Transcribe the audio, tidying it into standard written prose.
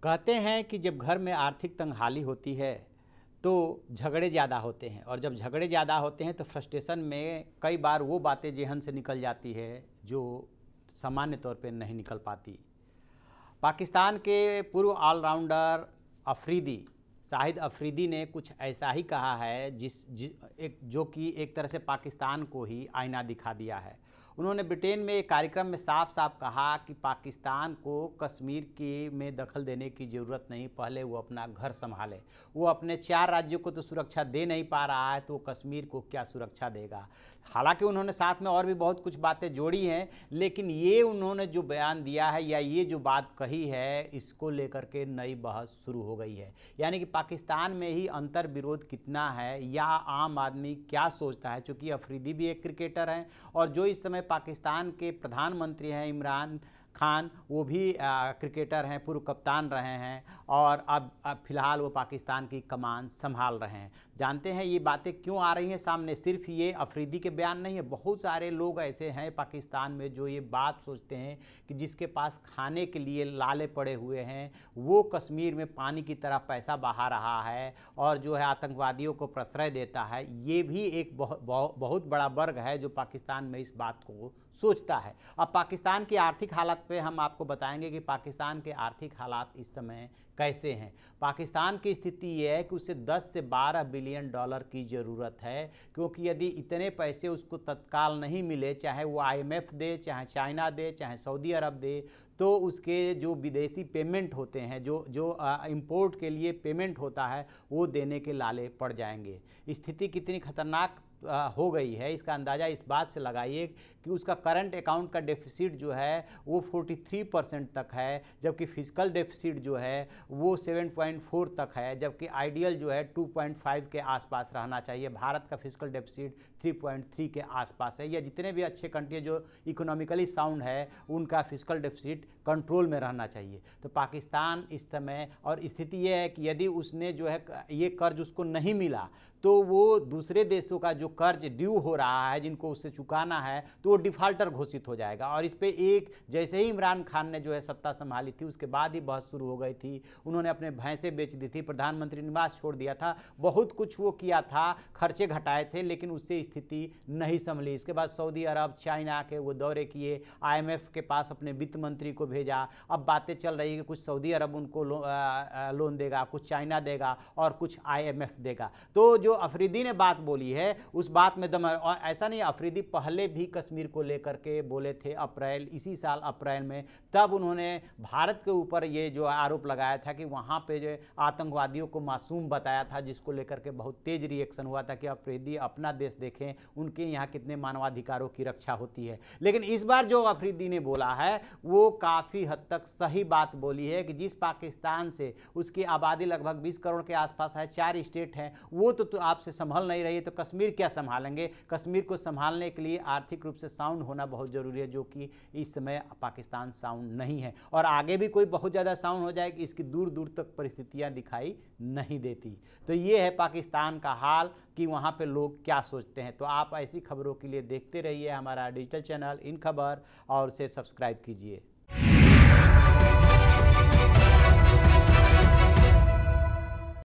कहते हैं कि जब घर में आर्थिक तंगहाली होती है तो झगड़े ज़्यादा होते हैं, और जब झगड़े ज़्यादा होते हैं तो फ्रस्ट्रेशन में कई बार वो बातें जेहन से निकल जाती है जो सामान्य तौर पे नहीं निकल पाती। पाकिस्तान के पूर्व ऑलराउंडर अफरीदी शाहिद अफरीदी ने कुछ ऐसा ही कहा है जो कि एक तरह से पाकिस्तान को ही आईना दिखा दिया है। उन्होंने ब्रिटेन में एक कार्यक्रम में साफ साफ कहा कि पाकिस्तान को कश्मीर में दखल देने की ज़रूरत नहीं, पहले वो अपना घर संभाले। वो अपने 4 राज्यों को तो सुरक्षा दे नहीं पा रहा है तो वो कश्मीर को क्या सुरक्षा देगा। हालांकि उन्होंने साथ में और भी बहुत कुछ बातें जोड़ी हैं, लेकिन ये उन्होंने जो बयान दिया है या ये जो बात कही है, इसको लेकर के नई बहस शुरू हो गई है। यानी कि पाकिस्तान में ही अंतर विरोध कितना है या आम आदमी क्या सोचता है। चूँकि अफरीदी भी एक क्रिकेटर हैं और जो इस समय पाकिस्तान के प्रधानमंत्री हैं इमरान खान, वो भी क्रिकेटर हैं, पूर्व कप्तान रहे हैं और अब फिलहाल वो पाकिस्तान की कमान संभाल रहे हैं। जानते हैं ये बातें क्यों आ रही हैं सामने। सिर्फ ये अफरीदी के बयान नहीं है, बहुत सारे लोग ऐसे हैं पाकिस्तान में जो ये बात सोचते हैं कि जिसके पास खाने के लिए लाले पड़े हुए हैं वो कश्मीर में पानी की तरह पैसा बहा रहा है और जो है आतंकवादियों को प्रश्रय देता है। ये भी एक बहुत बड़ा वर्ग है जो पाकिस्तान में इस बात को सोचता है। अब पाकिस्तान की आर्थिक हालत पे हम आपको बताएंगे कि पाकिस्तान के आर्थिक हालात इस समय कैसे हैं। पाकिस्तान की स्थिति ये है कि उसे 10 से 12 बिलियन डॉलर की ज़रूरत है, क्योंकि यदि इतने पैसे उसको तत्काल नहीं मिले, चाहे वो IMF दे, चाहे चाइना दे, चाहे सऊदी अरब दे, तो उसके जो विदेशी पेमेंट होते हैं, जो इंपोर्ट के लिए पेमेंट होता है, वो देने के लाले पड़ जाएंगे। स्थिति कितनी खतरनाक हो गई है इसका अंदाज़ा इस बात से लगाइए कि उसका करंट अकाउंट का डेफिसिट जो है वो 43% तक है, जबकि फिजिकल डेफिसिट जो है वो 7.4 तक है, जबकि आइडियल जो है 2.5 के आसपास रहना चाहिए। भारत का फिजिकल डेफिसिट 3.3 के आसपास है। या जितने भी अच्छे कंट्री जो इकोनॉमिकली साउंड है उनका फिजिकल डेफिसिट कंट्रोल में रहना चाहिए। तो पाकिस्तान इस समय और स्थिति ये है कि यदि उसने जो है ये कर्ज उसको नहीं मिला तो वो दूसरे देशों का जो कर्ज ड्यू हो रहा है जिनको उससे चुकाना है तो वो डिफ़ाल्टर घोषित हो जाएगा। और इस पे एक जैसे ही इमरान खान ने जो है सत्ता संभाली थी उसके बाद ही बहस शुरू हो गई थी। उन्होंने अपने भैंसें बेच दी थी, प्रधानमंत्री निवास छोड़ दिया था, बहुत कुछ वो किया था, खर्चे घटाए थे, लेकिन उससे स्थिति नहीं संभली। इसके बाद सऊदी अरब, चाइना के वो दौरे किए, IMF के पास अपने वित्त मंत्री को भेजा। अब बातें चल रही है कि कुछ सऊदी अरब उनको लोन देगा, कुछ चाइना देगा और कुछ IMF देगा। तो जो अफरीदी ने बात बोली है उस बात में दम है। और ऐसा नहीं, अफरीदी पहले भी कश्मीर को लेकर के बोले थे इसी साल अप्रैल में। तब उन्होंने भारत के ऊपर ये जो आरोप लगाया था कि वहाँ पे जो आतंकवादियों को मासूम बताया था, जिसको लेकर के बहुत तेज रिएक्शन हुआ था कि अफरीदी अपना देश देखें, उनके यहाँ कितने मानवाधिकारों की रक्षा होती है। लेकिन इस बार जो अफरीदी ने बोला है वो काफ़ी हद तक सही बात बोली है कि जिस पाकिस्तान से उसकी आबादी लगभग 20 करोड़ के आसपास है, 4 स्टेट हैं, वो तो आपसे संभल नहीं रही है, तो कश्मीर क्या संभालेंगे। कश्मीर को संभालने के लिए आर्थिक रूप से साउंड होना बहुत ज़रूरी है, जो कि इस समय पाकिस्तान साउंड नहीं है और आगे भी कोई बहुत ज़्यादा साउंड हो जाएगी इसकी दूर दूर तक परिस्थितियां दिखाई नहीं देती। तो ये है पाकिस्तान का हाल कि वहाँ पे लोग क्या सोचते हैं। तो आप ऐसी खबरों के लिए देखते रहिए हमारा डिजिटल चैनल इन खबर और उसे सब्सक्राइब कीजिए।